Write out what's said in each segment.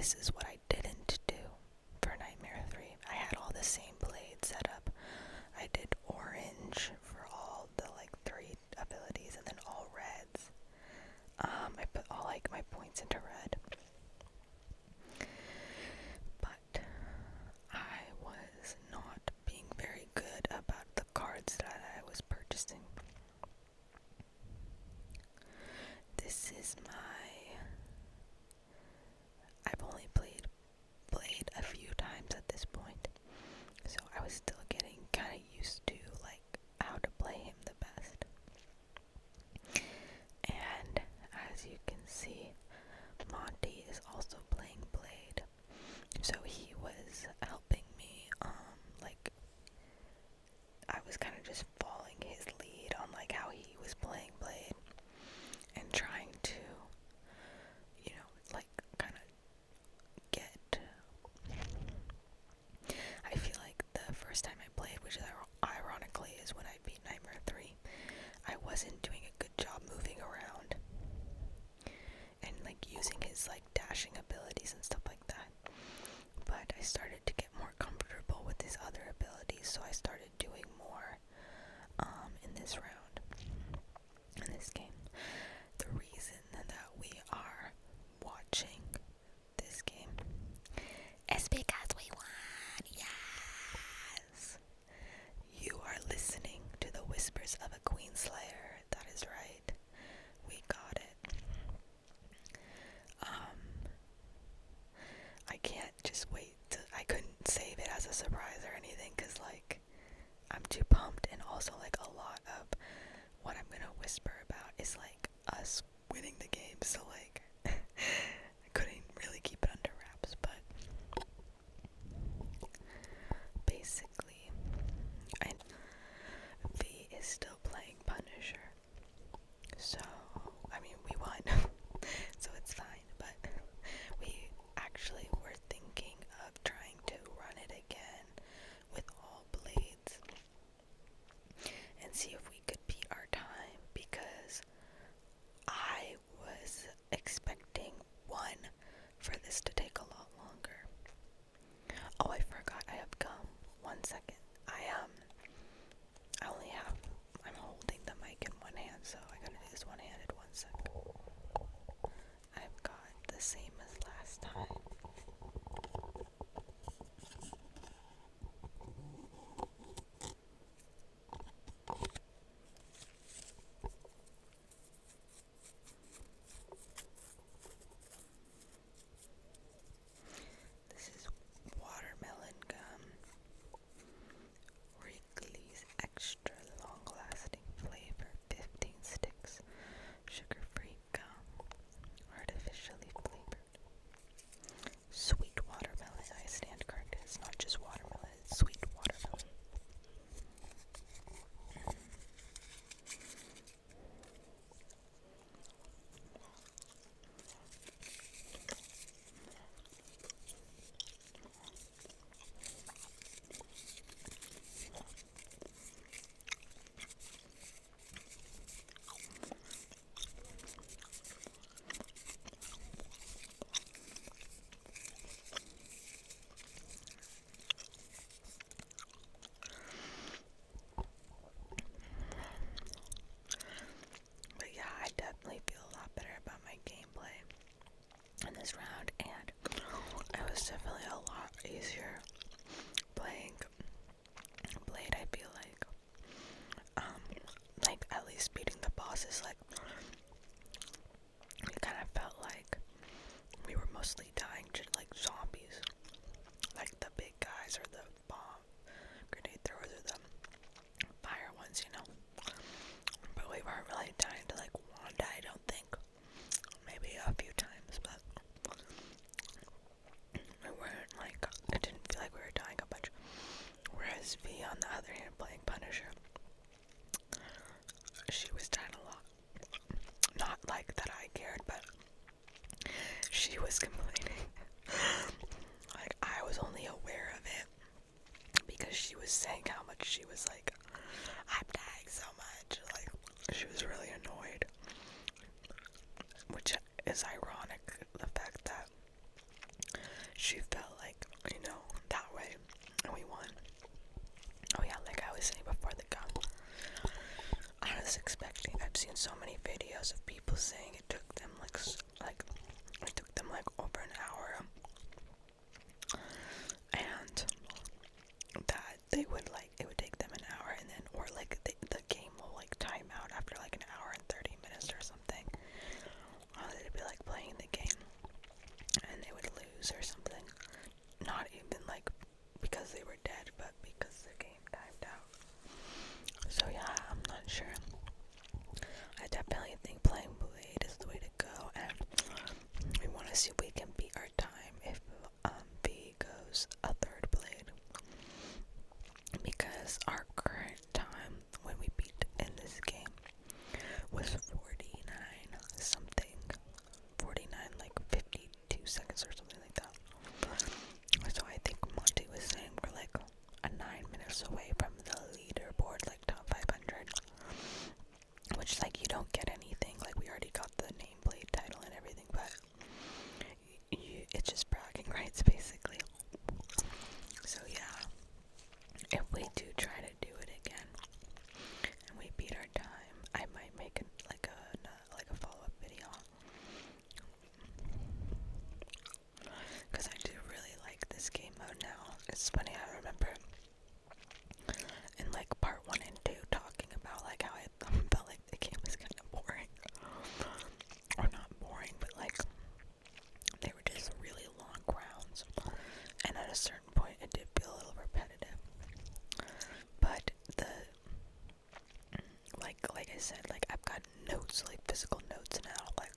this is what I didn't do for Nightmare 3. I had all the same blades set up. I did orange for all the like 3 abilities and then all reds. I put all like my points into red. But I was not being very good about the cards that I was purchasing. This is I've only played Blade a few times at this point, so I was still getting kind of used to like how to play him the best. And as you can see, Monty is also playing Blade, so he was helping me. Like I was kind of just following his lead on like how he was playing Blade and trying to, you know, like kind of get. I feel like the first time I played, which is ironically is when I beat Nightmare 3, I wasn't doing a good job moving around and like using his like dashing abilities and stuff like that. But I started to get more comfortable with his other abilities, so I started doing more in this round, in this game. The reason that we are watching this game is because we won. Yes! You are listening to the whispers of a Queenslayer. That is right. We got it. I can't just wait I couldn't save it as a surprise or anything, because like I'm too pumped, and also like a lot of what I'm gonna whisper about is like us winning the game, so like I couldn't really keep it under wraps. But basically V is still playing Punisher, so I mean we won so it's fine, but we actually were thinking of trying to run it again with all blades and see if we could beat our time, because I was expecting for this to take a lot longer. Oh, I forgot I have gum. 1 second. I'm holding the mic in one hand, so I gotta do this one-handed. 1 second. I've got the same as last time. This is watermelon gum. Wrigley's extra long-lasting flavor, 15 sticks, sugar-free gum, artificially flavored. Sweet watermelon. I stand corrected. It's not just watermelon, it's sweet watermelon. But yeah, I definitely feel a lot better about my gameplay in this round, and it was definitely a lot easier playing Blade. I feel like at least beating the bosses, like it kind of felt like we were mostly dying to like zombies, like the big guys or the bomb grenade throwers or the fire ones, you know. But we weren't really dying to like Wanda, I don't think. Maybe a few times, but we weren't like, it didn't feel like we were dying a bunch. Whereas V, on the other hand, playing Punisher, she was dying a lot. Not like that I cared, but she was complaining. Like, I was only aware of it because she was saying how much she was like, I'm dying so much. Like, she was really annoyed. Which is ironic, the fact that she felt like, that way, and we won. Oh yeah, like I was saying before the gun, I was expecting, I've seen so many videos of people saying it took them like over an hour, and that it would take them an hour, and then, or like the game will like time out after like an hour and 30 minutes or something. They'd be like playing the game and they would lose or something. Not even like because they were dead, but because the game timed out. So yeah, I'm not sure. I definitely think playing Blade is the way to go, and we want to see if we can beat our time if V goes a third Blade. Because our current time when we beat in this game was 49 something. 49, like 52 seconds or something like that. So I think Monty was saying we're like a 9 minutes away from the leaderboard, like top 500. Which, like, you don't get anything. Like, we already got the nameplate title and everything, but it's just bragging rights, basically. So yeah, if we do try to do it again and we beat our time, I might make a follow-up video. Because I do really like this game mode now. It's funny, I remember in like part 1 and 2 talking about like how I felt like the game was kind of boring. Or not boring, but like they were just really long rounds. And at a certain point it did feel a little repetitive. But like I said, like I've got notes, like physical notes now. Like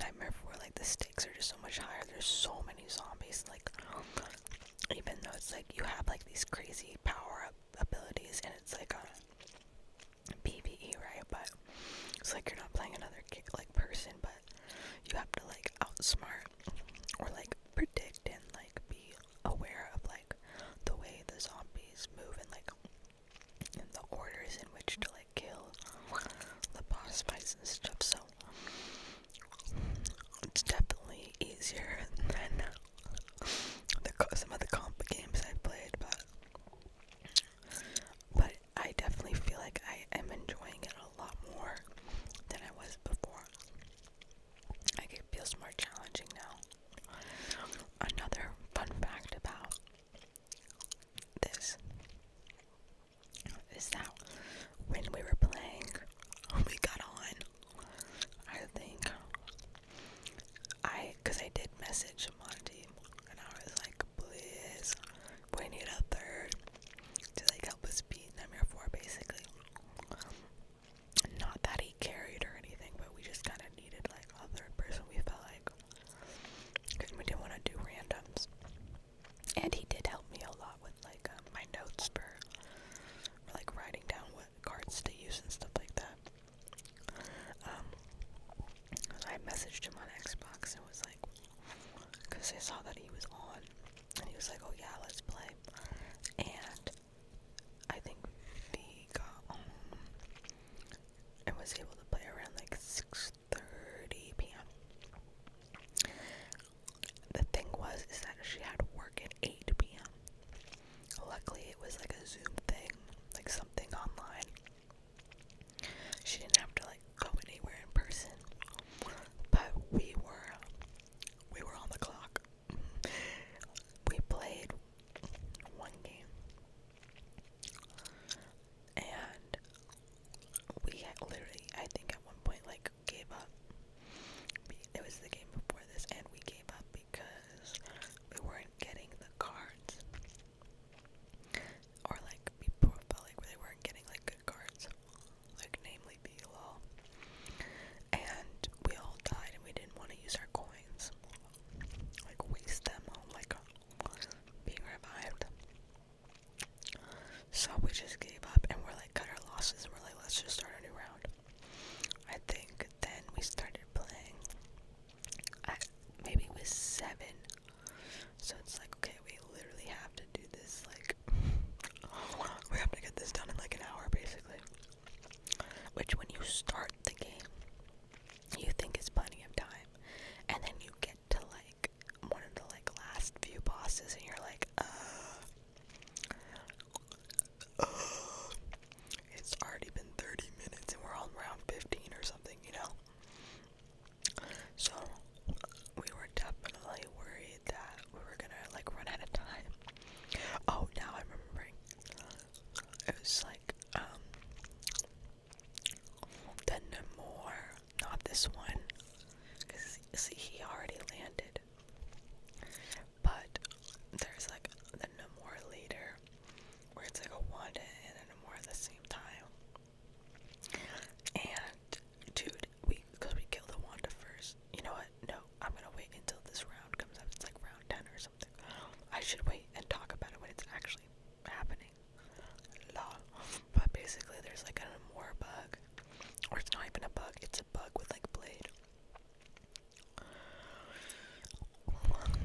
Nightmare 4, like the stakes are just so much higher. There's so many zombies. Like even though it's like you have like these crazy power up abilities, and it's like a PvE, right? But it's like you're not playing another like person, but you have to like outsmart or like predict and like be aware of like the way the zombies move and like in the orders in which to like kill the boss fights and stuff. So it's definitely easier than some of the comp games I've played, but I definitely feel like I am enjoying it a lot more than I was before. Like it feels more challenging now. Another fun fact about this is that when we were playing, we got on, I think, because I did message Monty, and I was like, please, we need a third to like help us beat Nightmare 4, basically. Not that he carried or anything, but we just kind of needed like a third person, we felt like, because we didn't want to do randoms. And he did help me a lot with like my notes for like writing down what cards to use and stuff like that. I messaged him on Xbox and was like, because I saw that he was on, and he was like, oh yeah, let's play. And I think V got home and was able to play around like 6:30 p.m. The thing is that she had work at 8 p.m. Luckily, it was like a Zoom thing, like something online. She didn't have to like go anywhere in person, but we were on the clock. We played one game, and we had literally, I think at one point, like gave up. It was the game before this, and we gave up because we weren't getting the cards, or like people felt like they weren't getting like good cards, like namely B-Lol. And we all died, and we didn't want to use our coins, like waste them on like being revived. So we just gave up, and we're like cut our losses, and we're like, let's just start a new round. I think then we started playing at maybe it was 7. So it's like, okay, we literally have to do this, like we have to get this done in like an hour, basically. Which when you start the game, you think is plenty of time, and then you get to like one of the like see, he already landed. But there's like the Namor later, where it's like a Wanda and a Namor at the same time. And dude, because we killed the Wanda first. You know what? No, I'm gonna wait until this round comes up. It's like round 10 or something. I should wait and talk about it when it's actually happening. Lol. But basically, there's like a Namor bug, or it's not even a bug. It's a bug with like Blade.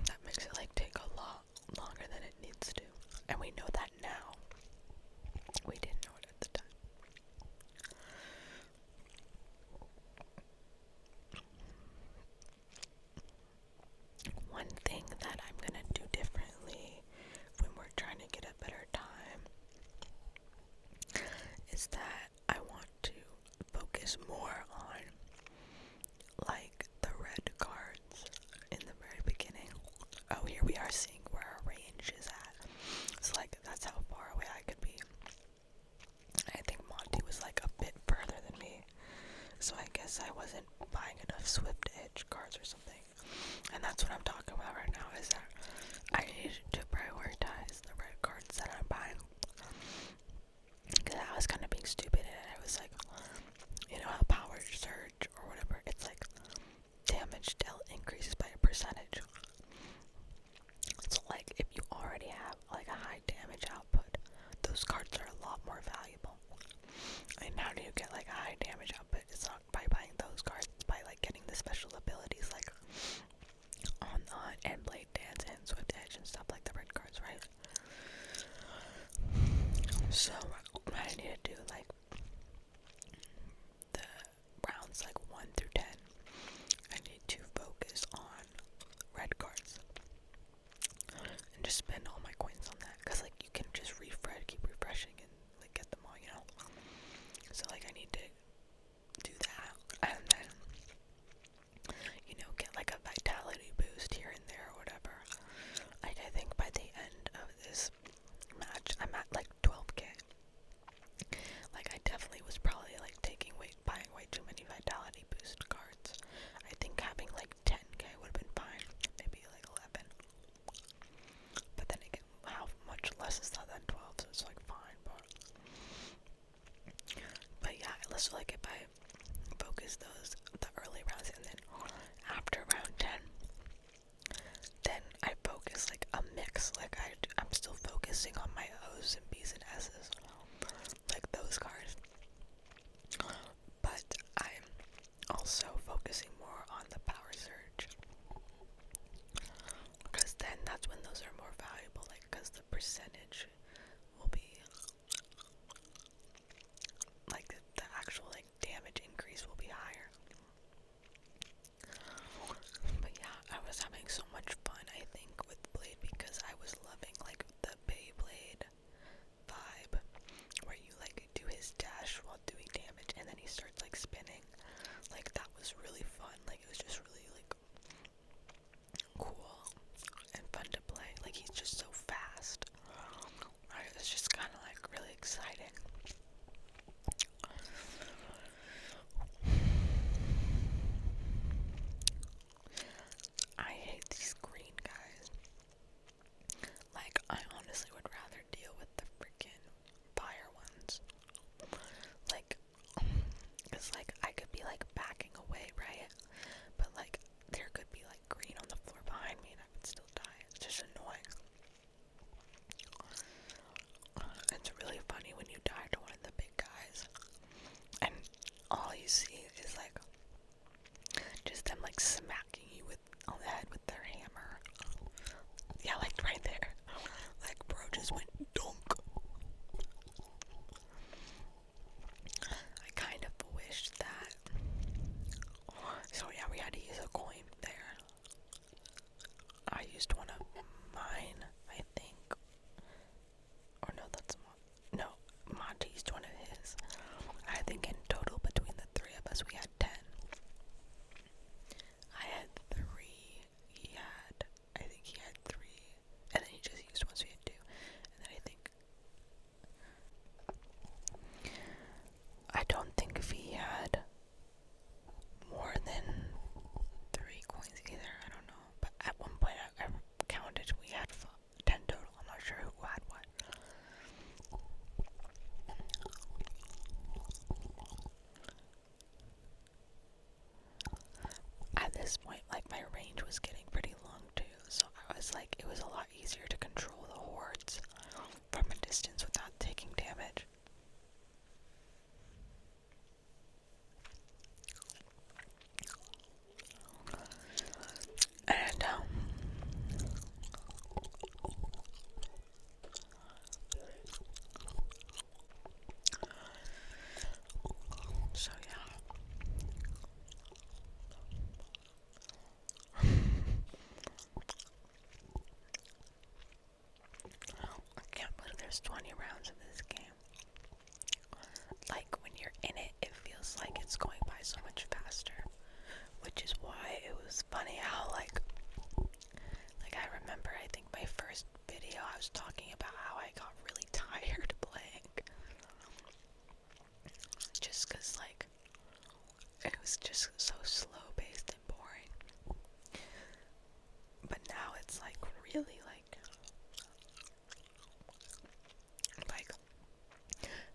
That makes it like take a lot longer than it needs to, and we know that now. We didn't know it at the time. One thing that I'm gonna do differently when we're trying to get a better time is that I want to focus more on like the red cards in the very beginning. Oh, here we are seeing where our range is at. So like that's how far away I could be. I think Monty was like a bit further than me, so I guess I wasn't buying enough Swift Edge cards or something. And that's what I'm talking about right now, is that I need to prioritize the red cards that I'm buying. Because I was kind of being stupid, and I was like, you know how Power Surge or whatever, it's like damage dealt increases by a percentage. So like if you already have like a high damage output, those cards are a lot more valuable. And how do you get like a high damage output? It's not by buying those cards, it's by like getting the special abilities like on and Blade Dance and Swift Edge and stuff like the red cards, right? So I need to do like the rounds like 1 through 10. I need to focus on red cards and just spend all my coins on that, because like you can just keep refreshing and like get them all, you know. So like I need to do that, and then you know, get like a vitality boost here and there or whatever. Like I think by the end of this match I'm at like 12k. Like I definitely was probably like buying way too many vitality boost cards. I think having like 10k would have been fine, maybe like 11. But then again, how much less is that than 12? So it's like fine, but yeah, let's like if I focus the early rounds, and then after round 10, then I focus like a mix. Like I'm still focusing on my O's and B's and S's, like those cards. But I'm also focusing more on the Power Surge, because then that's when those are more valuable. Like because the percentage will be like the actual like damage increase will be higher. But yeah, I was having so much fun, I think, with Blade, because I was loving like the Beyblade vibe, where you like do his dash while doing damage and then he starts like spinning. Like that was really fun. Like it was just really like cool and fun to play. Like he's just so fast. It was just kind of like really exciting. I hate these green guys. Like, I honestly would rather deal with the freaking fire ones. Like, cause like I could be like backing away, right? But like there could be like green on the floor behind me and I would still die. It's just annoying. funny how I remember, I think my first video I was talking about how I got really tired playing, just cause like it was just so slow paced and boring. But now it's like really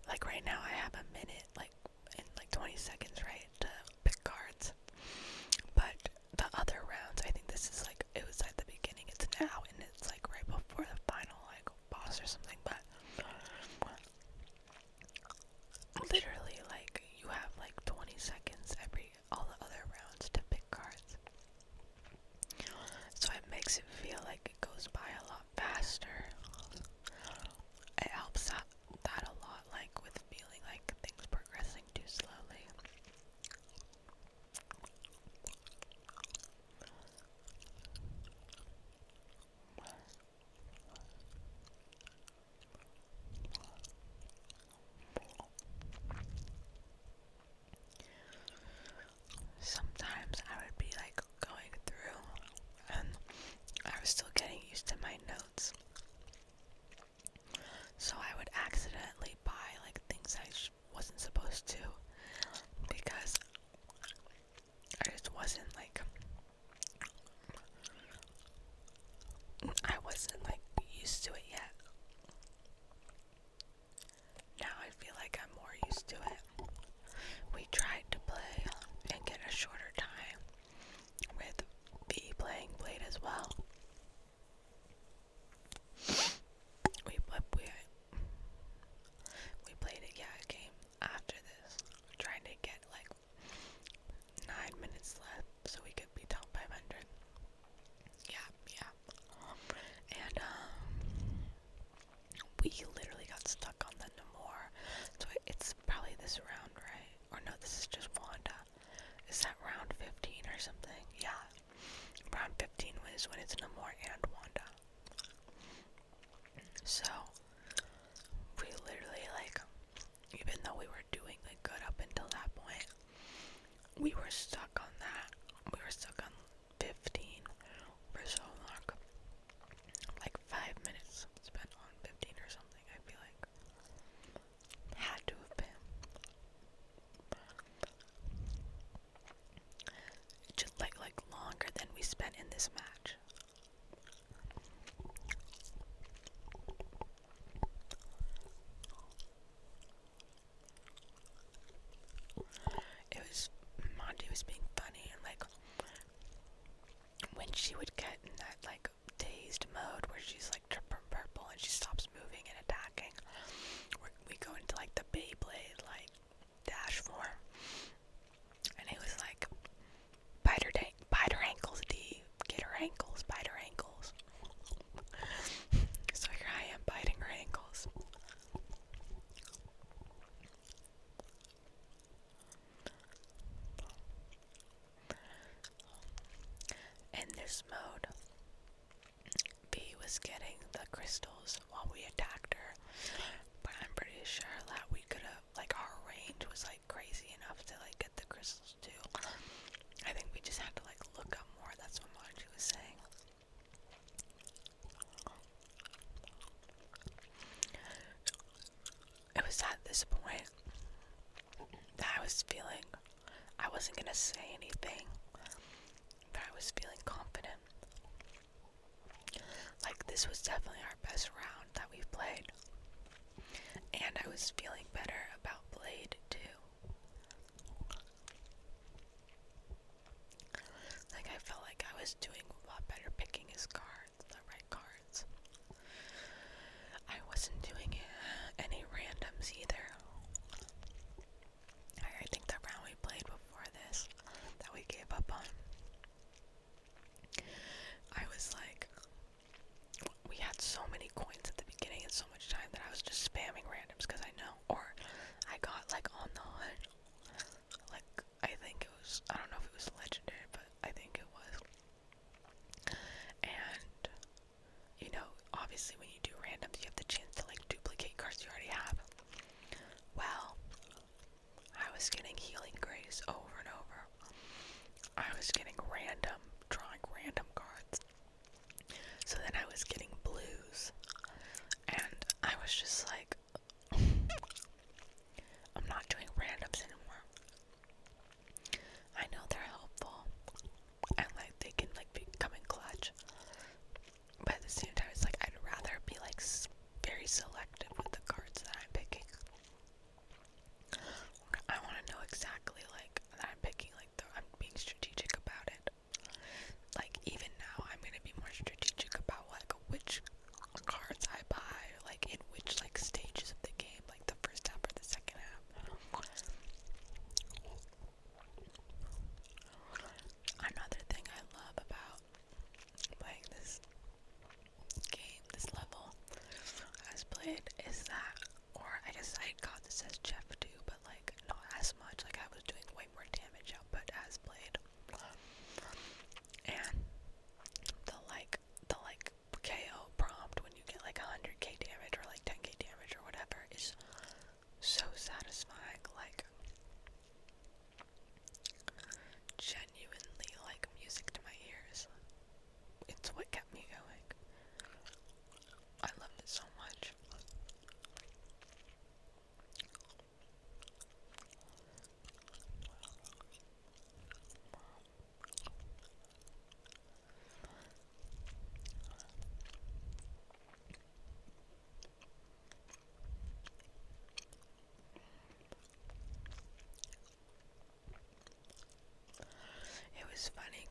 like right now I have a minute, like in like 20 seconds, right, to pick cards. But the other rounds, I think this is like, it was at the beginning, it's now, and it's like right before the final like boss or something. But literally, like, you have like 20 seconds all the other rounds to pick cards. So it makes it feel like it goes by a lot faster. It helps out that a lot, like with feeling like things progressing too slowly. Sometimes I would be like going through and I was still getting used to my notes. So I would accidentally buy like things I wasn't supposed to, because I just wasn't like, I wasn't like used to it yet. Now I feel like I'm more used to it. We tried to play and get a shorter time with B playing Blade as well. We played it, yeah, a game after this. We're trying to get like 9 minutes left so we could be top 500. Yeah. And we literally got stuck on the Namor. So it's probably this round, right? Or no, this is just Wanda. Is that round 15 or something? Yeah. Round 15 is when it's Namor and Wanda. So we literally, like, even though we were doing like good up until that point, we were stuck on that. We were stuck on 15 for so long. Like 5 minutes spent on 15 or something, I feel like. Had to have been. Just like longer than we spent in this match. It was, Monty was being funny, and like when she would get in that like dazed mode where she's like tripping purple and she stops moving and attacking, we go into like the Beyblade like dash form, and it was like bite her ankles, D, get her ankles, bite her ankles. So here I am biting her ankles. In this mode, B was getting the crystals while we attacked her, but I'm pretty sure that we could have, like, our range was like crazy enough to like get the crystals too. I think we just had to like look up more. That's what Margie was saying. It was at this point that I was feeling, I wasn't gonna say anything, but I was feeling confident. Like, this was definitely our best round that we've played. And I was feeling better about Blade too. Like, I felt like I was doing a lot better picking his cards, the right cards. I wasn't doing any randoms either. I think the round we played before this, that we gave up on, I was like, we had so many coins at the beginning and so much time that I was just spamming randoms because I know, or I got like on the hunt, like, I think it was, I don't know if it was legendary, but I think it was.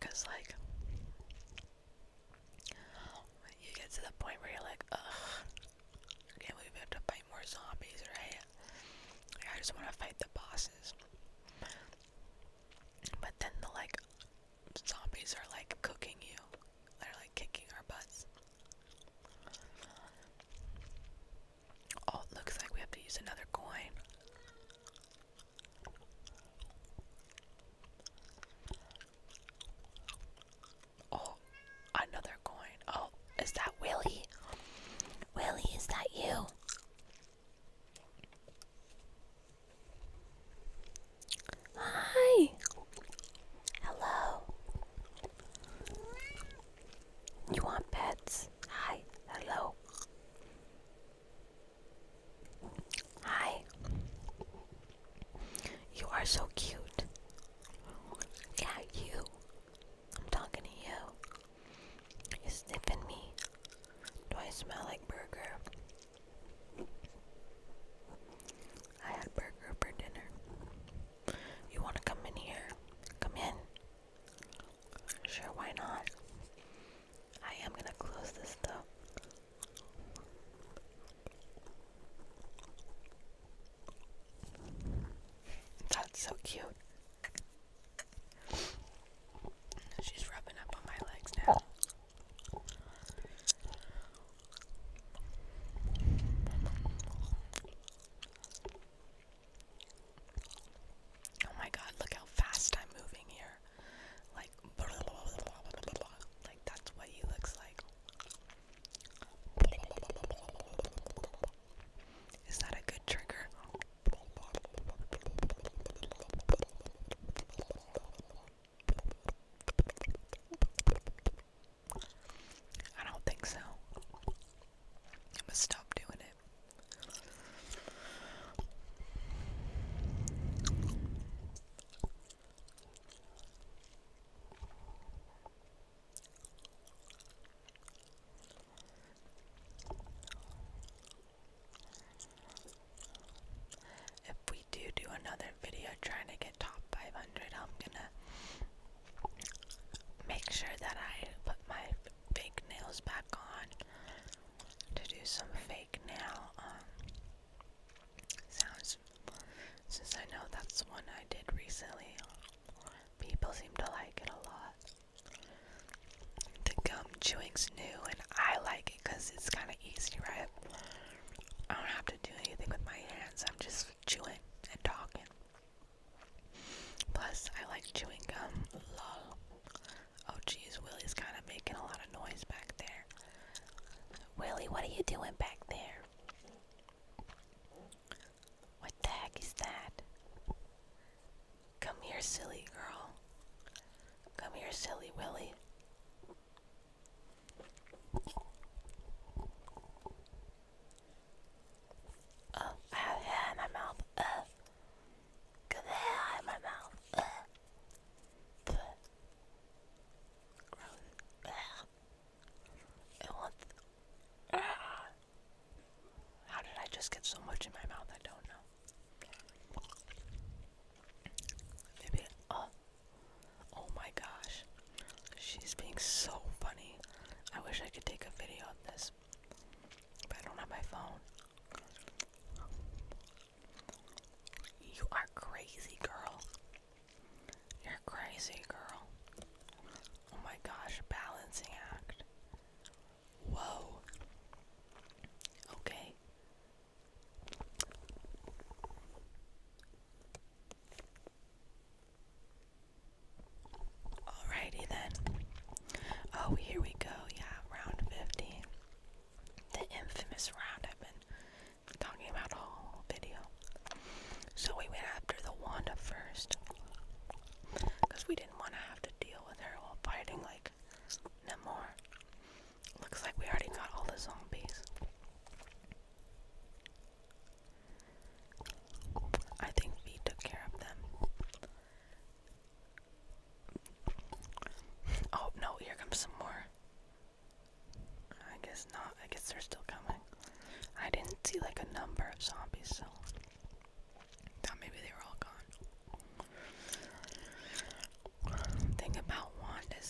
Cause like, you get to the point where you're like, ugh, I can't believe we have to fight more zombies, right? Like, I just want to fight the bosses. But then the like zombies are like cooking you. They're like kicking our butts. Oh, it looks like we have to use another coin. Oh, another coin. Oh, is that Willie? Willie, is that you? Hi. Hello. You want pets? Hi. Hello. Hi. You are so cute. Yeah, you. I'm talking to you. You sniffing me? Do I smell like burger? I had burger for dinner. You want to come in here? Come in. Sure, why not? I am gonna close this though. That's so cute. She's rubbing up on my legs now. Oh my god, look how fast I'm moving here. Like, like that's what he looks like. Is that a good trigger? I don't think so. I'm gonna stop doing it. If we do another video trying to get top 500, I'm gonna make sure that I put my fake nails back on to do some fake nail sounds, since I know that's one I did recently. People seem to like it a lot. The gum chewing's new and I like it because it's kind of easy, right? I don't have to do anything with my hands, I'm just chewing and talking. Plus, I like chewing gum. Lol. Oh geez, Willie's kind of making a lot of noise back there. Willie, what are you doing back there? What the heck is that? Come here, silly girl. Come here, silly Willie. Oh, I have hair in my mouth. Got hair in my mouth. Gross. It wants. How did I just get so much in my mouth? I don't know. Maybe. Oh my gosh. She's being so funny. I wish I could take a video of this, but I don't have my phone. You are crazy, girl. You're crazy, girl. Oh my gosh, balancing act. Whoa. Okay. Alrighty then. Oh, here we go. Yeah, round 15. The infamous round I've been talking about the whole video. So we went after the Wanda first, because we didn't want to have to deal with her while fighting like Namor. Looks like we already got all the zombies. I think V took care of them. Oh no, here comes some more. I guess not. I guess they're still coming. I didn't see like a number of zombies, so thought maybe they were all gone. Thing about Wanda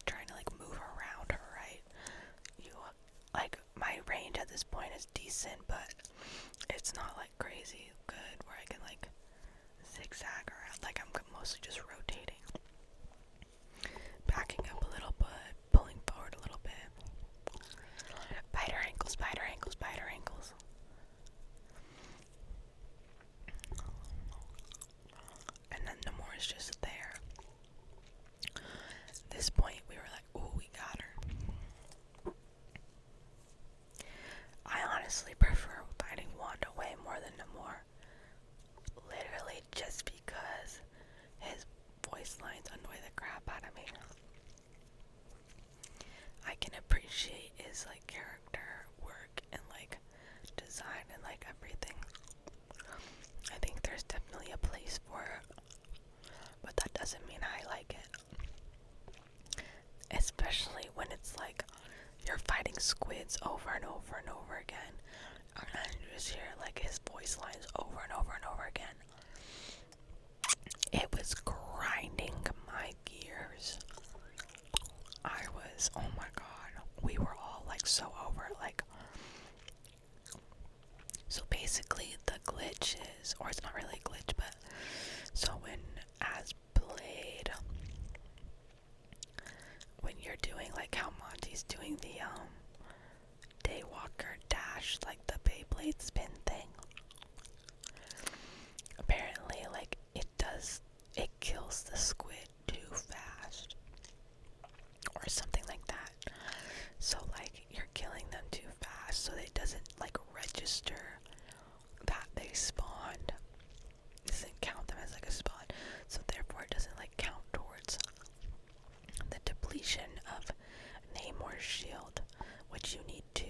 trying to like move around her, right? You like my range at this point is decent, but it's not like crazy good where I can like zigzag around. Like I'm mostly just rotating, backing up a little bit, pulling forward a little bit. Bite her ankles, bite her ankles, bite her ankles. And then Namor is just there. At this point, we were like, ooh, we got her. I honestly prefer fighting Wanda way more than Namor. Literally just because his voice lines annoy the crap out of me. I can appreciate his like character work and like design and like everything. I think there's definitely a place for it, but that doesn't mean I like it. Especially when it's like you're fighting squids over and over and over again, and then you just hear like his voice lines over and over and over again. It was grinding my gears. Oh my god, we were all like so over it. Like, so basically the glitch is, or it's not really a glitch, but so as Blade, when you're doing like how Monty's doing the Daywalker dash, like the Beyblade spin thing, apparently like it kills the squid too fast or something like that. So like you're killing them too fast, so it doesn't like register that they spawned. It doesn't count them as like a spawn, so therefore it doesn't like count towards the depletion of Namor's shield, which you need to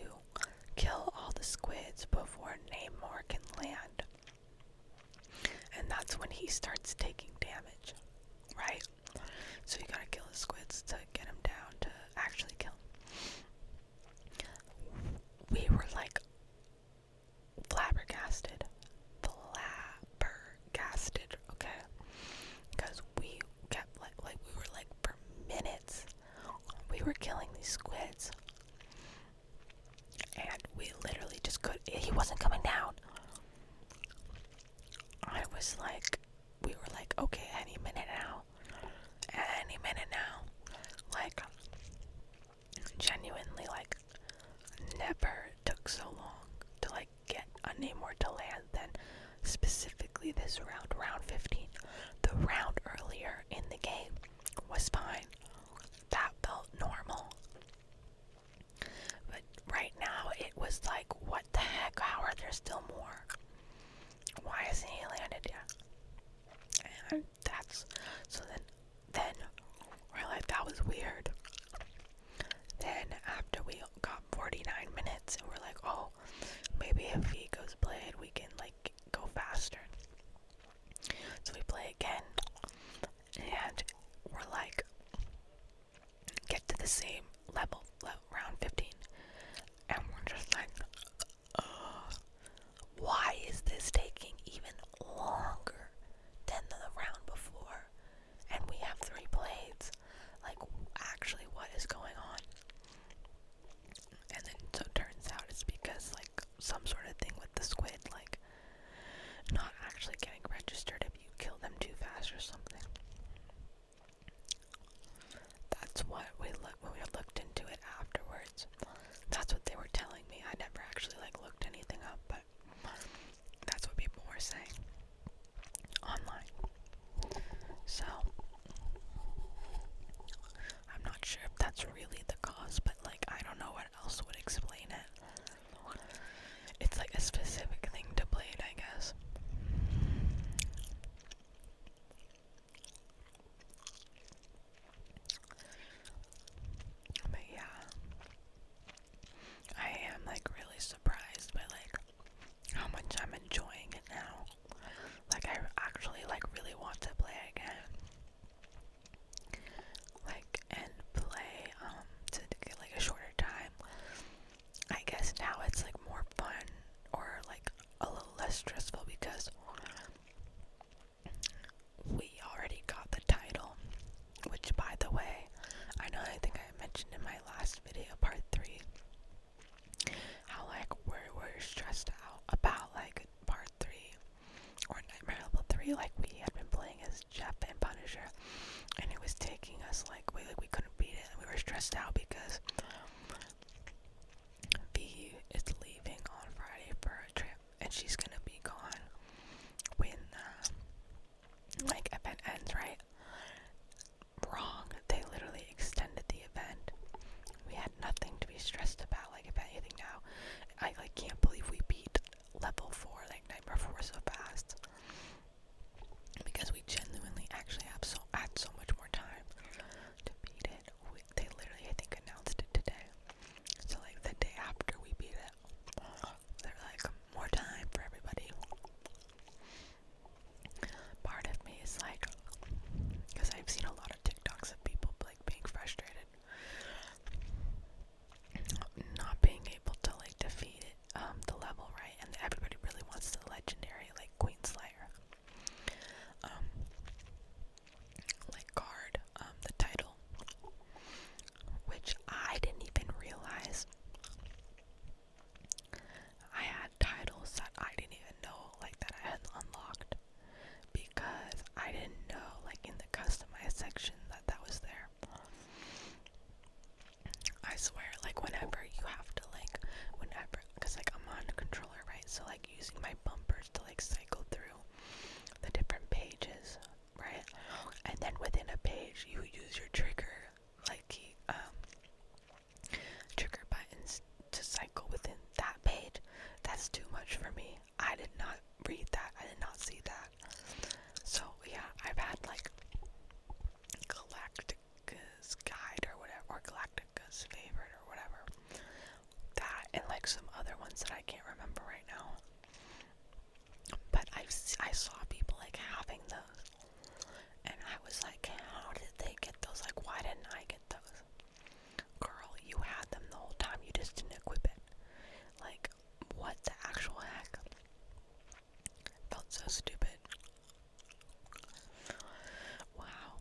kill all the squids before Namor can land. And that's when he starts taking damage, right? So you gotta kill the squids to get him down to actually kill him. We were like flabbergasted, okay? Because we kept like we were like for minutes, we were killing these squids, and we literally just he wasn't coming down. I was like, we were like, okay, any minute now, like, genuinely, like, never took so long to, like, get a Namor to land than specifically this round 15. The round earlier in the game was fine. That felt normal. But right now, it was like, what the heck, how are there still more? Why hasn't he landed yet? And so then we're like, that was weird. Then after we got 49 minutes, and we're like, oh, maybe if he goes Blade, we can like go faster. So we play again, and we're like, get to the same level, round 15, and we're just like, why is this taking even longer than the round before? And we have 3 blades. Like, actually, what is going on? And then so it turns out it's because like some sort of thing with the squid, like not actually getting registered if you kill them too fast or something. That's what when we looked into it afterwards. That's what they were telling me. I never actually like looked anything up, but that's what people were saying. stressed out because V is leaving on Friday for a trip, and she's gonna be gone when like event ends, right? Wrong. They literally extended the event. We had nothing to be stressed about. Like, if anything, now I like can't believe we beat level 4, like Nightmare 4, so fast, because we genuinely actually had so much more time to beat it. They literally, I think, announced it today. So like the day after we beat it, they're like, more time for everybody. Part of me is like, because I've seen a lot of TikToks of people like being frustrated, not being able to like defeat it, the level, right? And everybody really wants the legendary, like Queenslayer, like card, the title, which I didn't even realize I had titles that I didn't even know like that I had unlocked, because I didn't know like in the customized section that was there. I swear, like whenever you have to like, because like I'm on a controller, right? So like using my bumpers to like cycle through the different pages, right? And then within a page, you use your trigger, like trigger buttons to cycle within that page. That's too much for me. I did not read that. I did not see that. So yeah, I've had like Galactica's Guide or whatever, or Galactica's Favorite or whatever. That and like some other ones that I can't remember right now. But I saw people like having those, and I was like, how did they get those? Like, why didn't I get those? Girl, you had them the whole time. You just didn't equip it. Like, what the actual heck? Felt so stupid. Wow.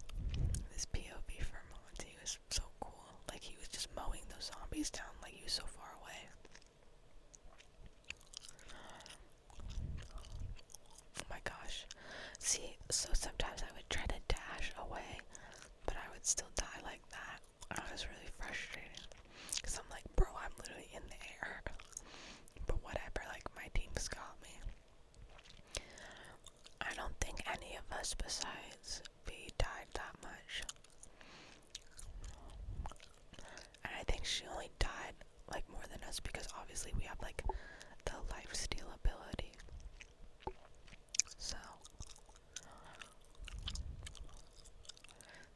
This POV for Monty was so cool. Like, he was just mowing those zombies down like he was so far away. Oh my gosh. See, so sometimes I would try to dash away, but I would still die like that. I was really frustrated, because I'm like, bro, I'm literally in the air. But whatever, like, my team's got me. I don't think any of us besides V died that much. And I think she only died, like, more than us, because obviously we have, like, the lifesteal ability. So,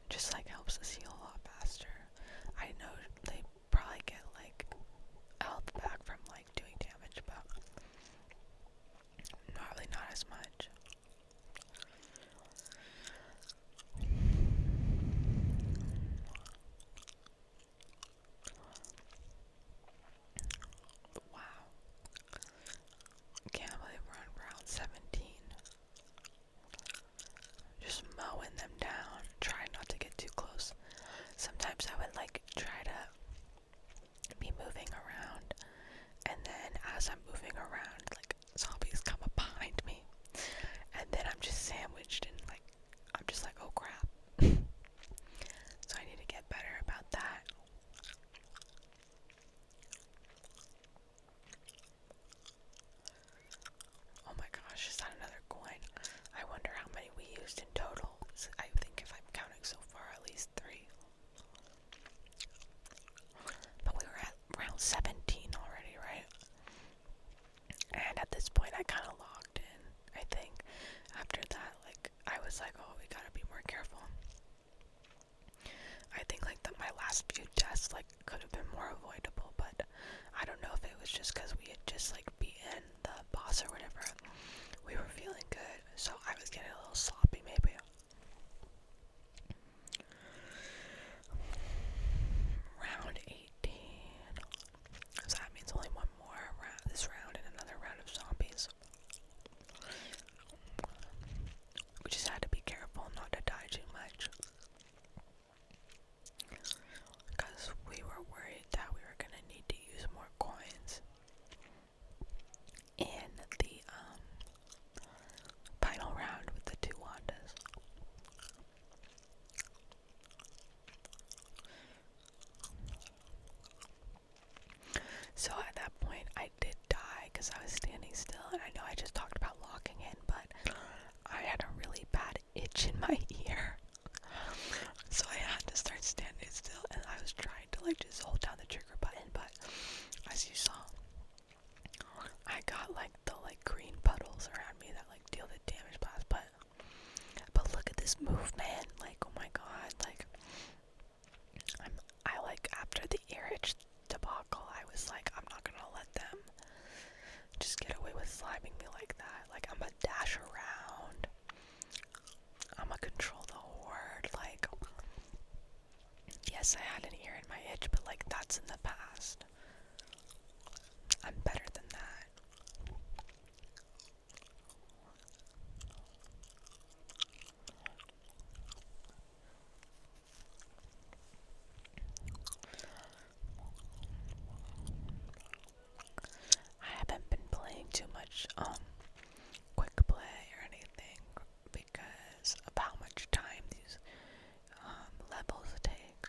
just, like, helps us heal a lot faster. I know they probably get, like, health back from, like, doing damage, but probably not as much. Wow. Can't believe we're on round 17. Just mowing them down. Try not to get too close. Sometimes I would like try to be moving around, and then as I'm moving around, like zombies come up behind me, and then I'm just sandwiched and like I'm just like, oh crap. So I need to get better about that. Oh my gosh, is that another coin? I wonder how many we used in total. I think if I'm counting so far, at least 3. But we were at round 17 already, right? And at this point, I kind of logged in, I think. After that, like, I was like, oh, we gotta be more careful. I think, like, my last few deaths, like, could have been more avoidable, but I don't know if it was just because we had just, like, beaten the boss or whatever. We were feeling good, so I was getting a little sloppy, maybe. Round 18. So that means only one more round, this round, and another round of zombies. We just had to be careful not to die too much, because we were worried that we were gonna need to use more coins in the final round with the 2 Wandas. was trying to like just hold down the trigger button, but as you saw, I got like the like green puddles around me that like deal the damage blast. But look at this move, man! Like, oh my god! Like, I like after the ear itch debacle, I was like, I'm not gonna let them just get away with slamming me like that. Like, I'm gonna dash around. I'm gonna control the horde. Like, yes, I had an ear in my itch, but like that's in the past. I'm better than that. I haven't been playing too much quick play or anything because of how much time these levels take.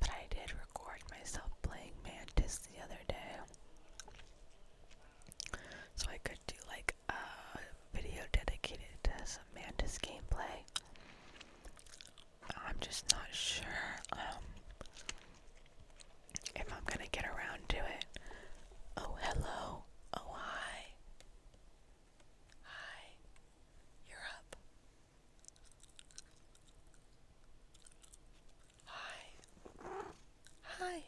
But I did record myself playing Mantis the other day, so I could do like a video dedicated to some Mantis gameplay. I'm just not sure if I'm gonna get around to it. Oh, hello. Oh, hi. Hi. You're up. Hi. Hi.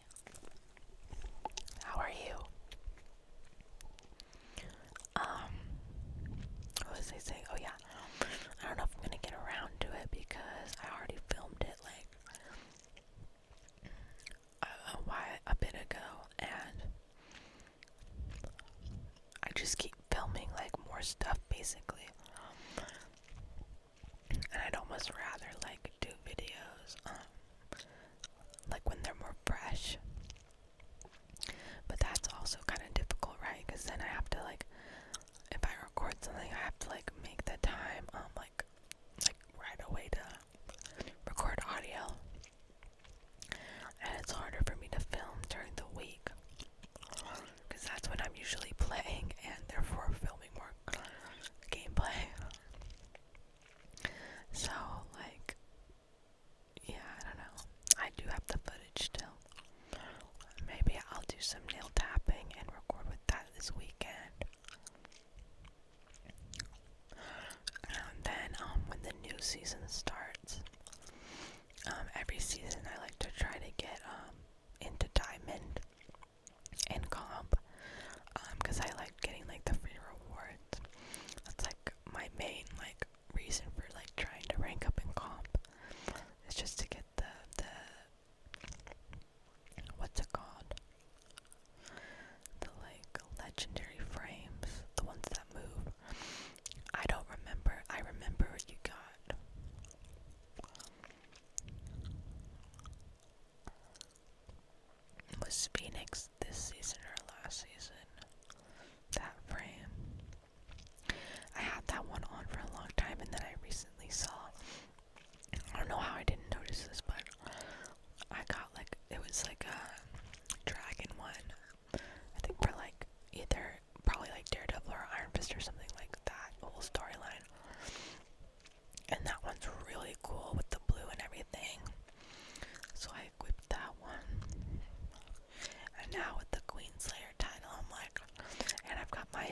How are you? What was I saying? Oh yeah. I don't know if I'm gonna get around to it because I already filmed it like a bit ago, and I just keep filming like more stuff basically. And I'd almost rather like do videos like when they're more fresh. But that's also kind of difficult, right? Because then I have to like, if I record something, I have to like make the time like right away to record audio. And it's harder for me to film during the week because that's when I'm usually playing and therefore filming more gameplay. So like, yeah, I don't know. I do have the footage still. Maybe I'll do some nail tapping and record with that this weekend. And then when the new season starts, every season I like to try to get into Diamond and Comp, because I like getting like the free rewards. That's like my main like reason for like trying to rank up in Comp. It's just to get the what's it called? The like legendary frames, the ones that move. I don't remember. I remember what you got. Was Phoenix this season or last season? That frame. I had that one on for a long time, and then I recently saw, I don't know how I didn't notice this, but I got like, it was like a dragon one. I think for like either probably like Daredevil or Iron Fist or something like that, whole storyline. And that one's really cool with the blue and everything. So I equipped that one. And now with the Queenslayer title, I'm like, and I've got my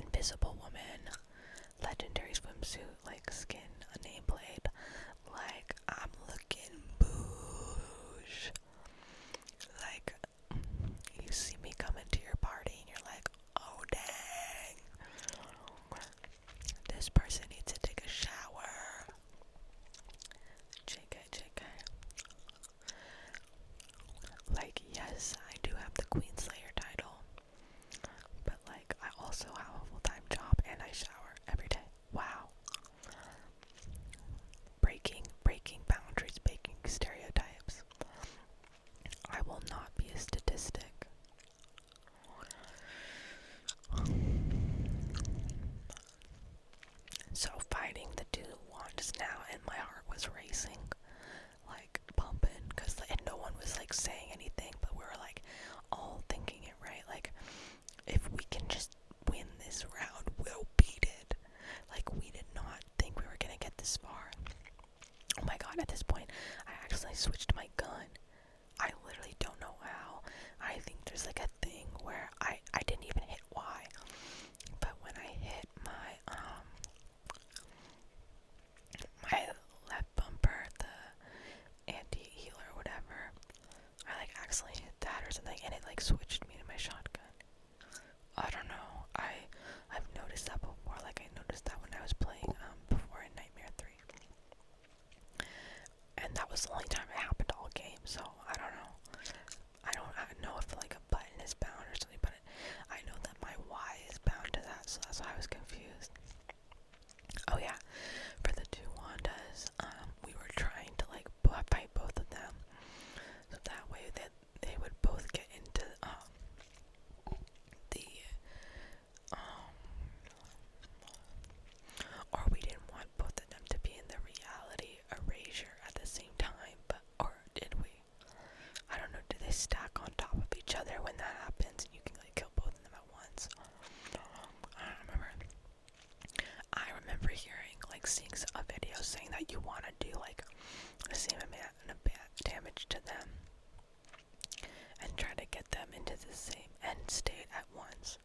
Invisible Woman legendary swimsuit like skin, a nameplate. Like, I'm looking boosh. Like, you see me come into your party and you're like, oh dang, this person needs to take a shower. JK, JK. Like, yes, I do have the Queenslayer title, but like, I also have a full-time job and I shower every day. Wow. god, at this point, I accidentally switched my gun. I literally don't know how. I think there's like a thing where I didn't even hit Y. But when I hit my left bumper, the anti-heal or whatever, I like accidentally hit that or something, and it like switched me to my shotgun. I don't know. I've noticed that before. Like I noticed that when I was playing before in Nightmare 3. And that was the only time it happened all game, so I don't know. I don't know if like a button is bound or something, but I know that my Y is bound to that, so that's why I was confused. Oh yeah, for the two Wandas, we were trying to like fight both of them, so that way that they would both get into the or we didn't want both of them to be in the reality erasure at the same time, but or did we? I don't know, do they stack on top of each other when that happens and you can like kill both of them at once? I don't remember. I remember hearing, like seeing a video saying that you want to do like the same amount of damage to them and try to get them into the same end state at once.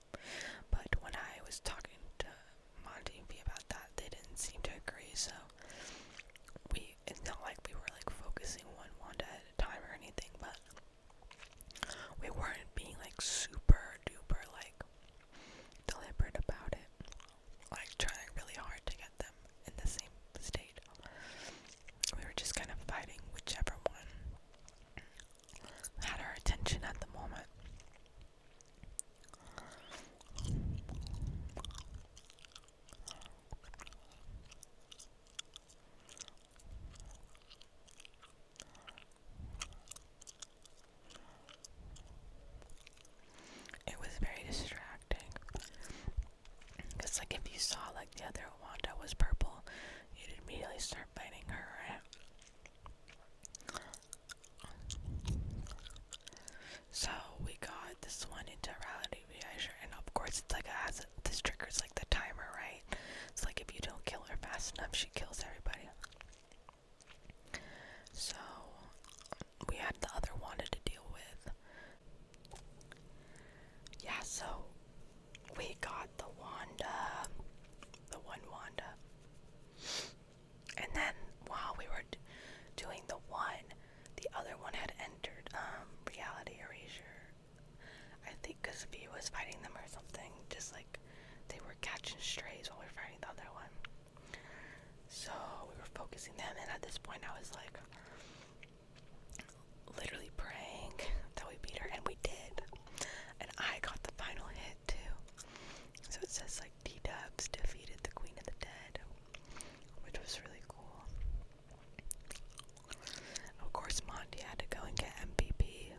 But when I was talking to Monty and V about that, they didn't seem to agree, so it's not like we were like focusing one Wanda at a time or anything, but we weren't being like super duper like deliberate about it, like trying really hard to get them in the same state. We were just kind of fighting whichever one had our attention at the moment. It was very distracting, because like if you saw like the other Wanda was purple, you'd immediately start fighting her, right? So we got this one into reality erasure, and of course it's like this triggers like the timer, right? It's like if you don't kill her fast enough, she kills everybody. So we had the other Wanda to deal with. Yeah, so we got the one Wanda, and then while we were doing the other one had entered reality erasure. I think because V was fighting them or something, just like they were catching strays while we were fighting the other one. So we were focusing them, and at this point I was like literally praying that we beat her, and we did. And I got the final hit too. So it says like D-Dubs defeated the Queen of the Dead, which was really cool. Of course Monty had to go and get MVP.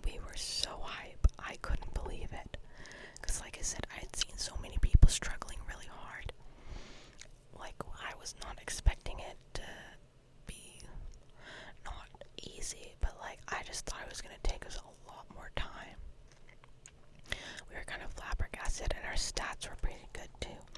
We were so hype, I couldn't believe it. Because like I said, I had seen so many people struggling really hard. Like, I was not expecting it to be not easy, but like, I just thought it was gonna take us a lot more time. We were kind of flabbergasted, and our stats were pretty good too.